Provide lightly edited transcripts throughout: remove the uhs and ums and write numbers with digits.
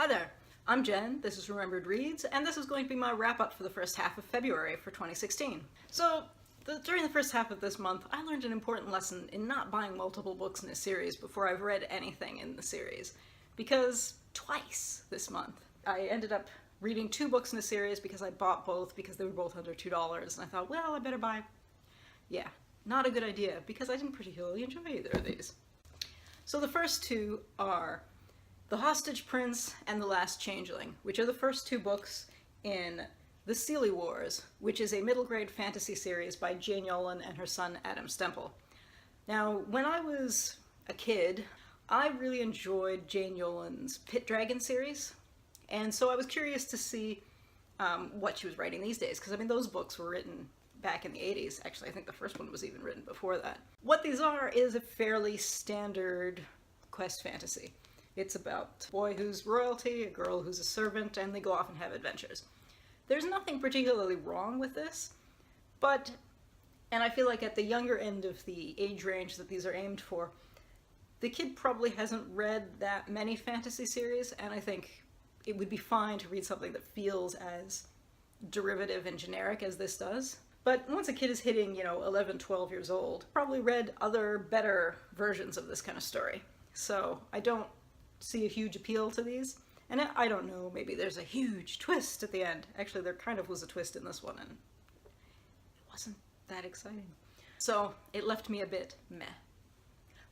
Hi there, I'm Jen, this is Remembered Reads, and this is going to be my wrap-up for the first half of February for 2016. So, during the first half of this month, I learned an important lesson in not buying multiple books in a series before I've read anything in the series. Because twice this month, I ended up reading 2 books in a series because I bought both because they were both under $2, and I thought, well, I better buy... Yeah, not a good idea, because I didn't particularly enjoy either of these. So the first 2 are The Hostage Prince and The Last Changeling, which are the first 2 books in The Seelie Wars, which is a middle-grade fantasy series by Jane Yolen and her son Adam Stemple. Now, when I was a kid, I really enjoyed Jane Yolen's Pit Dragon series, and so I was curious to see what she was writing these days, because I mean those books were written back in the 80s. Actually, I think the first one was even written before that. What these are is a fairly standard quest fantasy. It's about a boy who's royalty, a girl who's a servant, and they go off and have adventures. There's nothing particularly wrong with this, but, and I feel like at the younger end of the age range that these are aimed for, the kid probably hasn't read that many fantasy series, and I think it would be fine to read something that feels as derivative and generic as this does. But once a kid is hitting, 11, 12 years old, probably read other, better versions of this kind of story. So I don't see a huge appeal to these. And I don't know, maybe there's a huge twist at the end. Actually, there kind of was a twist in this one, and it wasn't that exciting. So it left me a bit meh.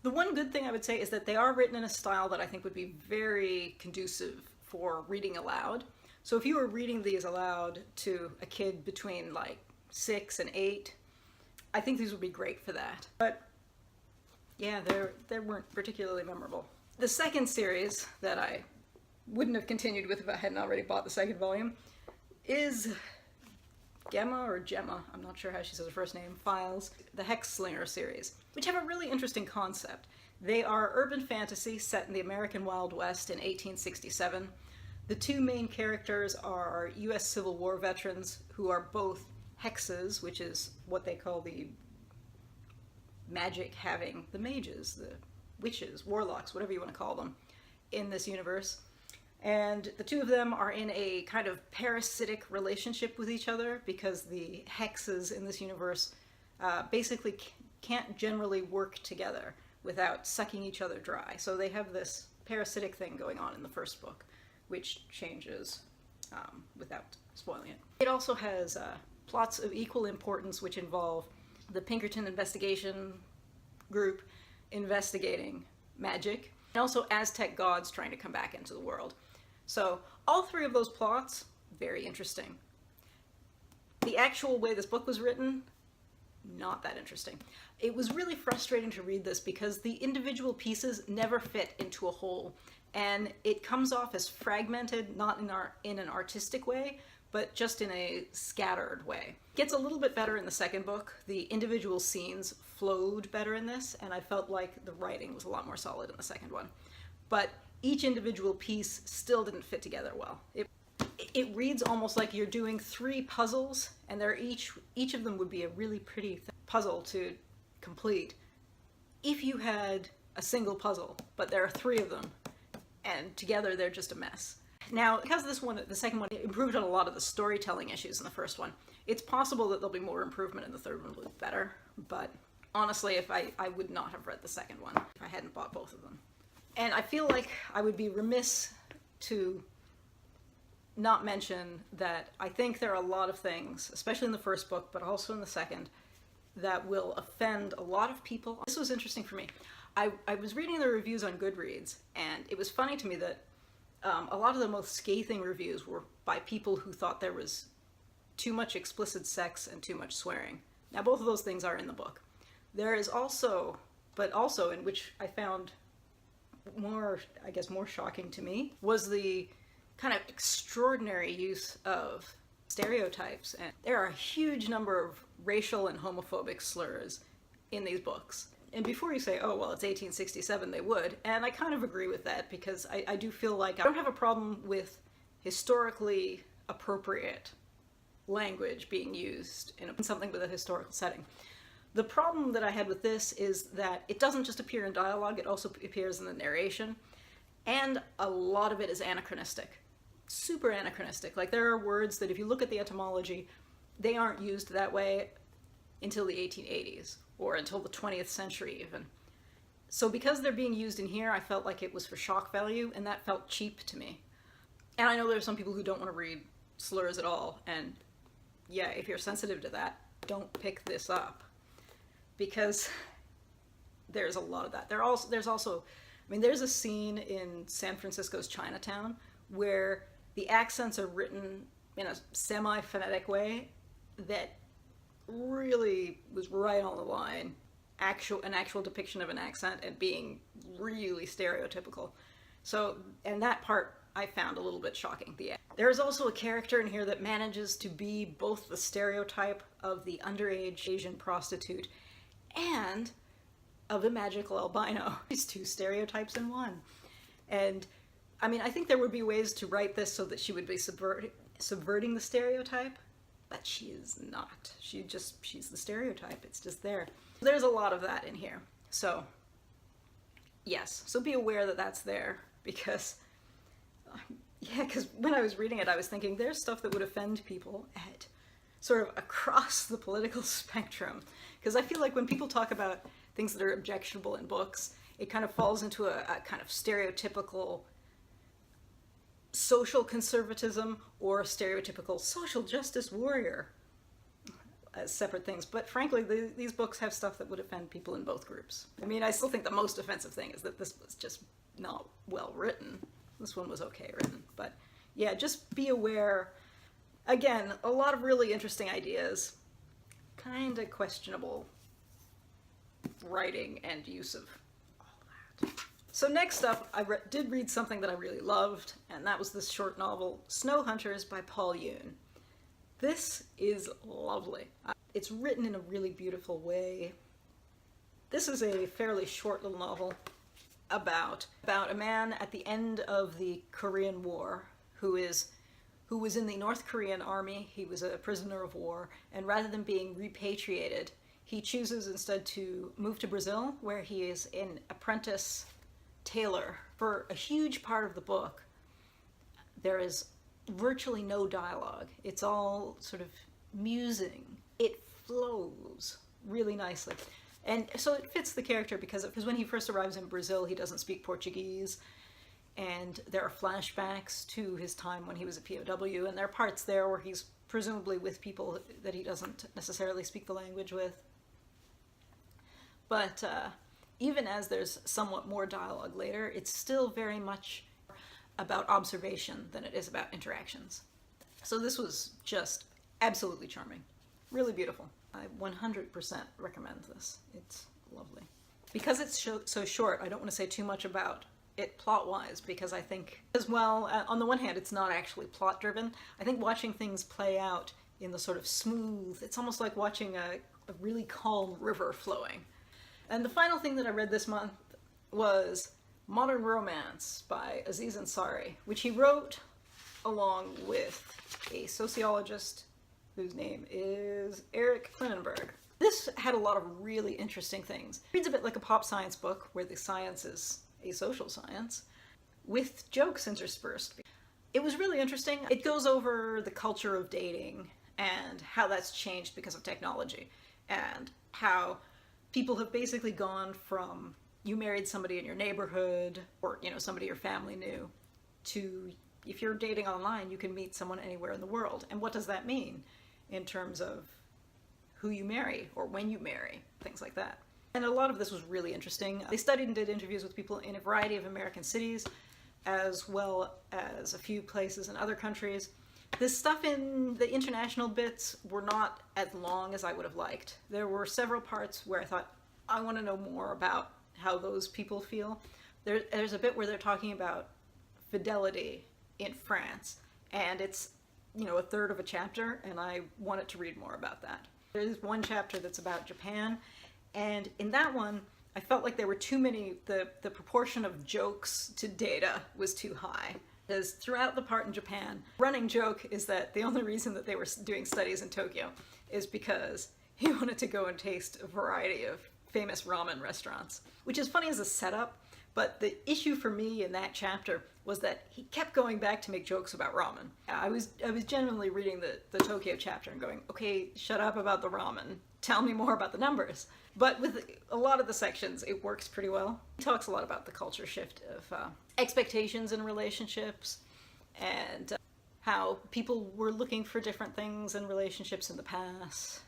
The one good thing I would say is that they are written in a style that I think would be very conducive for reading aloud. So if you were reading these aloud to a kid between like 6 and 8, I think these would be great for that. But yeah, they weren't particularly memorable. The second series that I wouldn't have continued with if I hadn't already bought the second volume is Gemma, or Gemma, I'm not sure how she says her first name, Files, the Hexslinger series, which have a really interesting concept. They are urban fantasy set in the American Wild West in 1867. The 2 main characters are US Civil War veterans who are both hexes, which is what they call the magic having the mages, the witches, warlocks, whatever you want to call them, in this universe. And the 2 of them are in a kind of parasitic relationship with each other because the hexes in this universe basically can't generally work together without sucking each other dry. So they have this parasitic thing going on in the first book, which changes without spoiling it. It also has plots of equal importance which involve the Pinkerton investigation group investigating magic, and also Aztec gods trying to come back into the world. So all 3 of those plots, very interesting. The actual way this book was written, not that interesting. It was really frustrating to read this because the individual pieces never fit into a whole, and it comes off as fragmented, not in an artistic way, but just in a scattered way. It gets a little bit better in the second book. The individual scenes flowed better in this, and I felt like the writing was a lot more solid in the second one. But each individual piece still didn't fit together well. It reads almost like you're doing 3 puzzles, and each of them would be a really pretty puzzle to complete if you had a single puzzle, but there are 3 of them, and together they're just a mess. Now, because this one, the second one, improved on a lot of the storytelling issues in the first one, it's possible that there'll be more improvement in the third one with better, but honestly, I would not have read the second one if I hadn't bought both of them. And I feel like I would be remiss to not mention that I think there are a lot of things, especially in the first book, but also in the second, that will offend a lot of people. This was interesting for me. I was reading the reviews on Goodreads, and it was funny to me that a lot of the most scathing reviews were by people who thought there was too much explicit sex and too much swearing. Now, both of those things are in the book. There is also, but also in which I found more, I guess, more shocking to me, was the kind of extraordinary use of stereotypes. And there are a huge number of racial and homophobic slurs in these books. And before you say, oh, well, it's 1867, they would, and I kind of agree with that, because I do feel like I don't have a problem with historically appropriate language being used in something with a historical setting. The problem that I had with this is that it doesn't just appear in dialogue, it also appears in the narration, And a lot of it is anachronistic. Super anachronistic. Like, there are words that if you look at the etymology, they aren't used that way until the 1880s, or until the 20th century even. So because they're being used in here, I felt like it was for shock value, and that felt cheap to me. And I know there are some people who don't want to read slurs at all, and yeah, if you're sensitive to that, don't pick this up. Because there's a lot of that. There's also, I mean, there's a scene in San Francisco's Chinatown where the accents are written in a semi-phonetic way that really was right on the line. An actual depiction of an accent and being really stereotypical. So, and that part I found a little bit shocking. There is also a character in here that manages to be both the stereotype of the underage Asian prostitute and of the magical albino. These two stereotypes in one. And I mean, I think there would be ways to write this so that she would be subverting the stereotype, but she is not. She's the stereotype. It's just there. There's a lot of that in here. So, yes. So be aware that that's there, because, yeah, because when I was reading it, I was thinking there's stuff that would offend people at sort of across the political spectrum. Because I feel like when people talk about things that are objectionable in books, it kind of falls into a kind of stereotypical social conservatism or stereotypical social justice warrior as separate things. But frankly, these books have stuff that would offend people in both groups. I mean, I still think the most offensive thing is that this was just not well written. This one was okay written. But yeah, just be aware. Again, a lot of really interesting ideas. Kind of questionable writing and use of all that. So next up, I did read something that I really loved, and that was this short novel, Snow Hunters by Paul Yoon. This is lovely. It's written in a really beautiful way. This is a fairly short little novel about a man at the end of the Korean War who was in the North Korean army. He was a prisoner of war, and rather than being repatriated, he chooses instead to move to Brazil, where he is an apprentice tailor. For a huge part of the book, there is virtually no dialogue. It's all sort of musing. It flows really nicely. And so it fits the character because when he first arrives in Brazil, he doesn't speak Portuguese. And there are flashbacks to his time when he was a POW, and there are parts there where he's presumably with people that he doesn't necessarily speak the language with. But even as there's somewhat more dialogue later, it's still very much about observation than it is about interactions. So this was just absolutely charming. Really beautiful. I 100% recommend this. It's lovely. Because it's so short, I don't want to say too much about it plot-wise, because I think, as well, on the one hand, it's not actually plot-driven. I think watching things play out in the sort of smooth, it's almost like watching a really calm river flowing. And the final thing that I read this month was Modern Romance by Aziz Ansari, which he wrote along with a sociologist whose name is Eric Klinenberg. This had a lot of really interesting things. It reads a bit like a pop science book where the science is a social science with jokes interspersed. It was really interesting. It goes over the culture of dating and how that's changed because of technology, and how people have basically gone from you married somebody in your neighborhood or, you know, somebody your family knew, to if you're dating online, you can meet someone anywhere in the world. And what does that mean in terms of who you marry or when you marry, things like that. And a lot of this was really interesting. They studied and did interviews with people in a variety of American cities, as well as a few places in other countries. The stuff in the international bits were not as long as I would have liked. There were several parts where I thought, I want to know more about how those people feel. There's a bit where they're talking about fidelity in France, and it's, you know, a third of a chapter, and I wanted to read more about that. There's one chapter that's about Japan, and in that one, I felt like there were too many, the proportion of jokes to data was too high. Because throughout the part in Japan, running joke is that the only reason that they were doing studies in Tokyo is because he wanted to go and taste a variety of famous ramen restaurants. Which is funny as a setup, But the issue for me in that chapter was that he kept going back to make jokes about ramen. I was genuinely reading the Tokyo chapter and going, okay, shut up about the ramen. Tell me more about the numbers. But with a lot of the sections, it works pretty well. He talks a lot about the culture shift of expectations in relationships and how people were looking for different things in relationships in the past.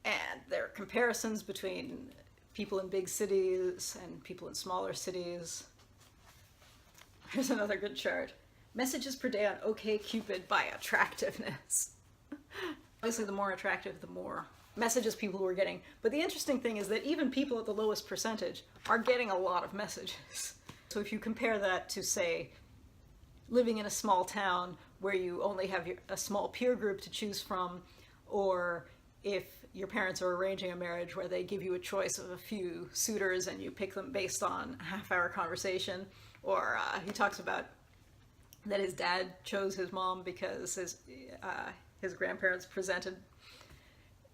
And there are comparisons between people in big cities and people in smaller cities. Here's another good chart. Messages per day on OkCupid by attractiveness. Obviously, the more attractive, the more messages people were getting. But the interesting thing is that even people at the lowest percentage are getting a lot of messages. So if you compare that to, say, living in a small town where you only have a small peer group to choose from, or if your parents are arranging a marriage where they give you a choice of a few suitors and you pick them based on a half-hour conversation, or he talks about that his dad chose his mom because his grandparents presented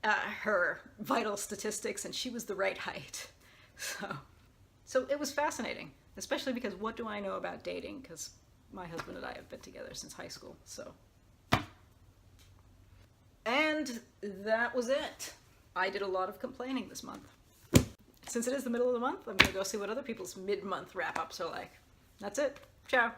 her vital statistics and she was the right height. So it was fascinating, especially because what do I know about dating? Because my husband and I have been together since high school, so. And that was it. I did a lot of complaining this month. Since it is the middle of the month, I'm going to go see what other people's mid-month wrap-ups are like. That's it. Ciao.